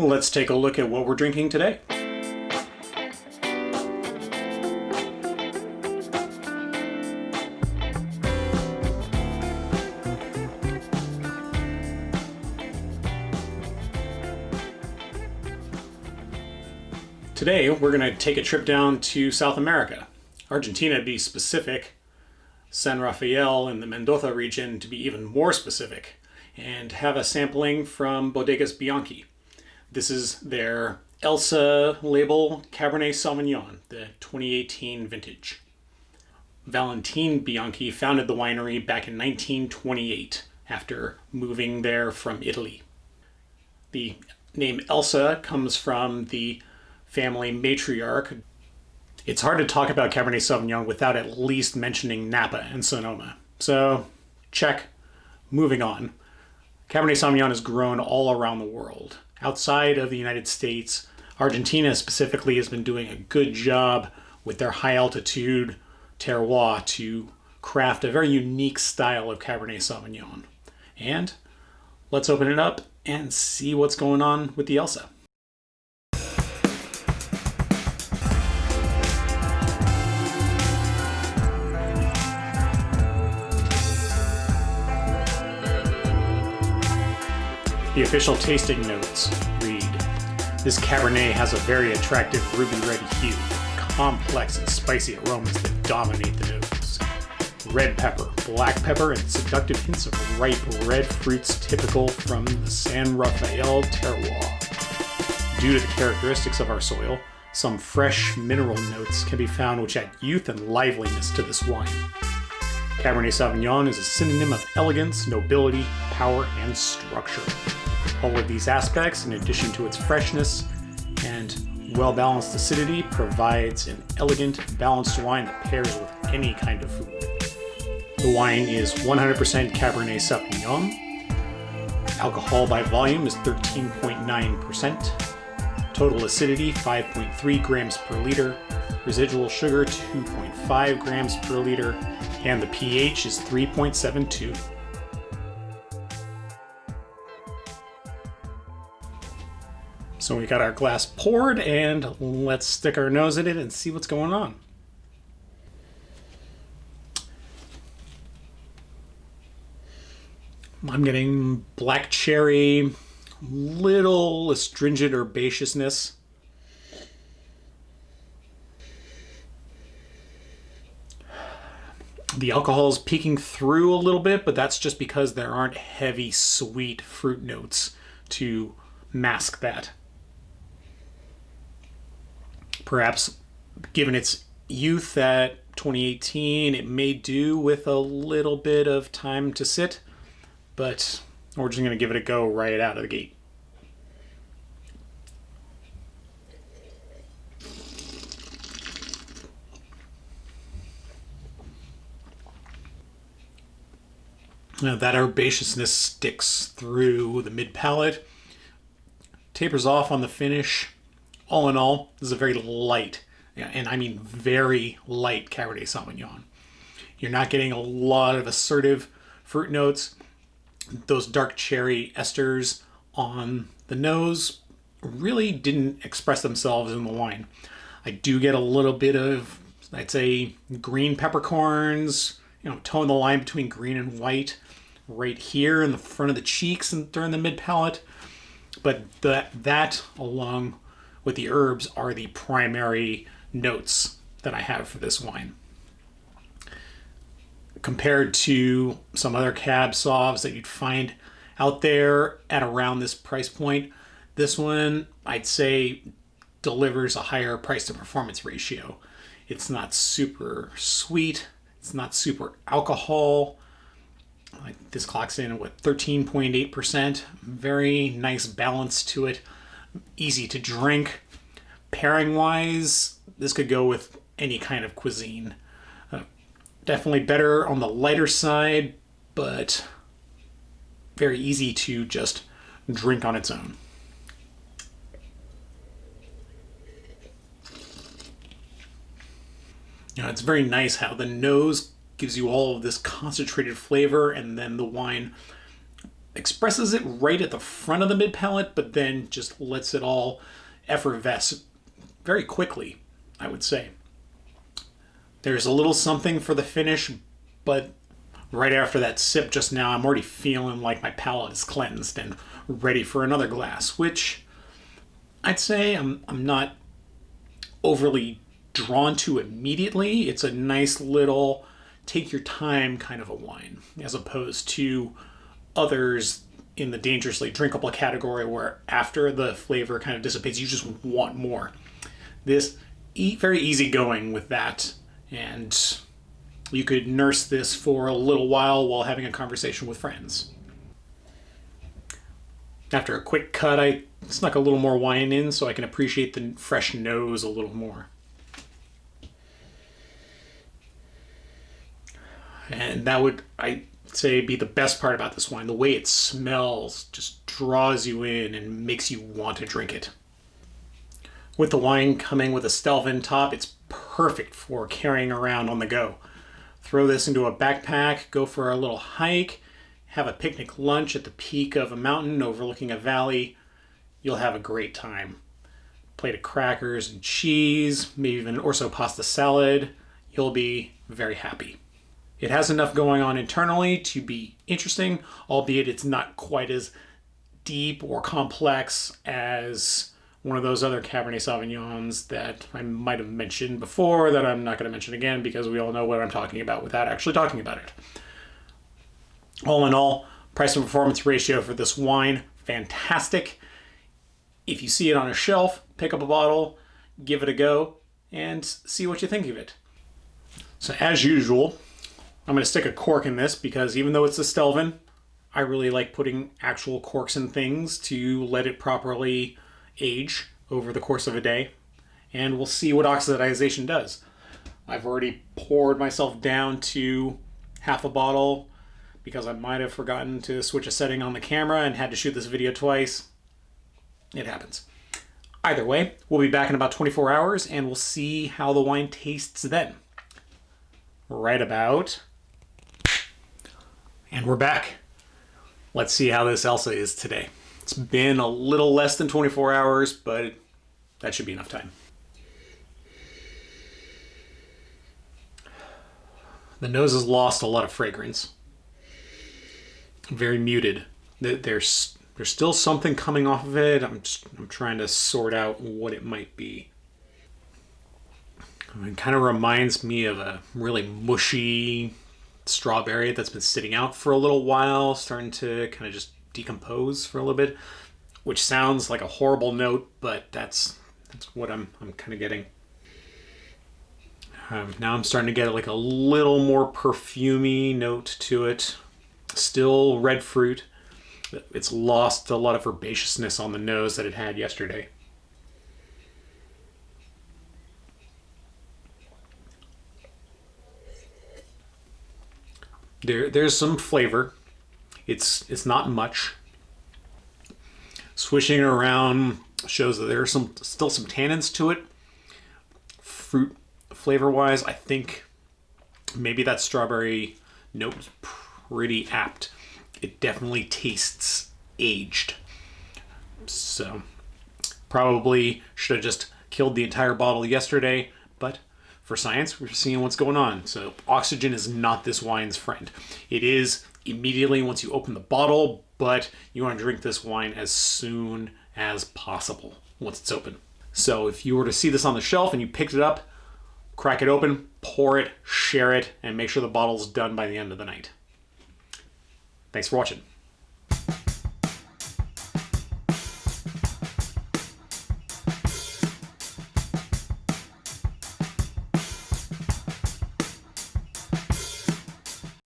Let's take a look at what we're drinking today. Today, we're going to take a trip down to South America, Argentina to be specific, San Rafael in the Mendoza region to be even more specific, and have a sampling from Bodegas Bianchi. This is their Elsa label Cabernet Sauvignon, the 2018 vintage. Valentin Bianchi founded the winery back in 1928 after moving there from Italy. The name Elsa comes from the family matriarch. It's hard to talk about Cabernet Sauvignon without at least mentioning Napa and Sonoma. So, check. Moving on. Cabernet Sauvignon is grown all around the world. Outside of the United States, Argentina specifically has been doing a good job with their high altitude terroir to craft a very unique style of Cabernet Sauvignon. And let's open it up and see what's going on with the Elsa. The official tasting notes read, "This Cabernet has a very attractive ruby red hue, complex and spicy aromas that dominate the nose. Red pepper, black pepper, and seductive hints of ripe red fruits typical from the San Rafael terroir. Due to the characteristics of our soil, some fresh mineral notes can be found which add youth and liveliness to this wine. Cabernet Sauvignon is a synonym of elegance, nobility, power, and structure. All of these aspects, in addition to its freshness and well-balanced acidity, provides an elegant, balanced wine that pairs with any kind of food. The wine is 100% Cabernet Sauvignon. Alcohol by volume is 13.9%. Total acidity 5.3 grams per liter. Residual sugar 2.5 grams per liter. And the pH is 3.72. So we got our glass poured, and let's stick our nose in it and see what's going on. I'm getting black cherry, little astringent herbaceousness. The alcohol is peeking through a little bit, but that's just because there aren't heavy, sweet fruit notes to mask that. Perhaps, given its youth at 2018, it may do with a little bit of time to sit, but we're just going to give it a go right out of the gate. Now that herbaceousness sticks through the mid-palate, tapers off on the finish. All in all, this is a very light, and I mean very light Cabernet Sauvignon. You're not getting a lot of assertive fruit notes. Those dark cherry esters on the nose really didn't express themselves in the wine. I do get a little bit of, I'd say, green peppercorns, toe in the line between green and white right here in the front of the cheeks and during the mid-palate. But that along with the herbs are the primary notes that I have for this wine. Compared to some other Cab Sauvs that you'd find out there at around this price point, this one, I'd say, delivers a higher price to performance ratio. It's not super sweet. It's not super alcohol. Like this clocks in at 13.8%. Very nice balance to it. Easy to drink. Pairing wise, this could go with any kind of cuisine. Definitely better on the lighter side, but very easy to just drink on its own. It's very nice how the nose gives you all of this concentrated flavor, and then the wine expresses it right at the front of the mid palate, but then just lets it all effervesce very quickly, I would say. There's a little something for the finish, but right after that sip just now, I'm already feeling like my palate is cleansed and ready for another glass, which I'd say I'm not overly drawn to immediately. It's a nice little take your time kind of a wine, as opposed to others in the dangerously drinkable category where after the flavor kind of dissipates, you just want more. This very easygoing with that, and you could nurse this for a little while having a conversation with friends. After a quick cut, I snuck a little more wine in so I can appreciate the fresh nose a little more. And that would, I'd say, be the best part about this wine. The way it smells just draws you in and makes you want to drink it. With the wine coming with a Stelvin top, it's perfect for carrying around on the go. Throw this into a backpack, go for a little hike, have a picnic lunch at the peak of a mountain overlooking a valley. You'll have a great time. Plate of crackers and cheese, maybe even an orzo pasta salad. You'll be very happy. It has enough going on internally to be interesting, albeit it's not quite as deep or complex as one of those other Cabernet Sauvignons that I might have mentioned before that I'm not going to mention again because we all know what I'm talking about without actually talking about it. All in all, price and performance ratio for this wine, fantastic. If you see it on a shelf, pick up a bottle, give it a go, and see what you think of it. So as usual, I'm going to stick a cork in this because even though it's a Stelvin, I really like putting actual corks in things to let it properly age over the course of a day. And we'll see what oxidization does. I've already poured myself down to half a bottle because I might have forgotten to switch a setting on the camera and had to shoot this video twice. It happens. Either way, we'll be back in about 24 hours and we'll see how the wine tastes then. Right about. And we're back. Let's see how this Elsa is today. It's been a little less than 24 hours, but that should be enough time. The nose has lost a lot of fragrance. Very muted. There's still something coming off of it. I'm trying to sort out what it might be. It kind of reminds me of a really mushy strawberry that's been sitting out for a little while, starting to kind of just decompose for a little bit, which sounds like a horrible note, but that's what I'm kind of getting. Now I'm starting to get like a little more perfumey note to it. Still red fruit. It's lost a lot of herbaceousness on the nose that it had yesterday. There's some flavor. It's not much. Swishing around shows that there's still some tannins to it. Fruit flavor-wise, I think maybe that strawberry note is pretty apt. It definitely tastes aged. So probably should have just killed the entire bottle yesterday, but for science, we're seeing what's going on. So oxygen is not this wine's friend. It is immediately once you open the bottle, but you want to drink this wine as soon as possible once it's open. So if you were to see this on the shelf and you picked it up, crack it open, pour it, share it, and make sure the bottle's done by the end of the night. Thanks for watching.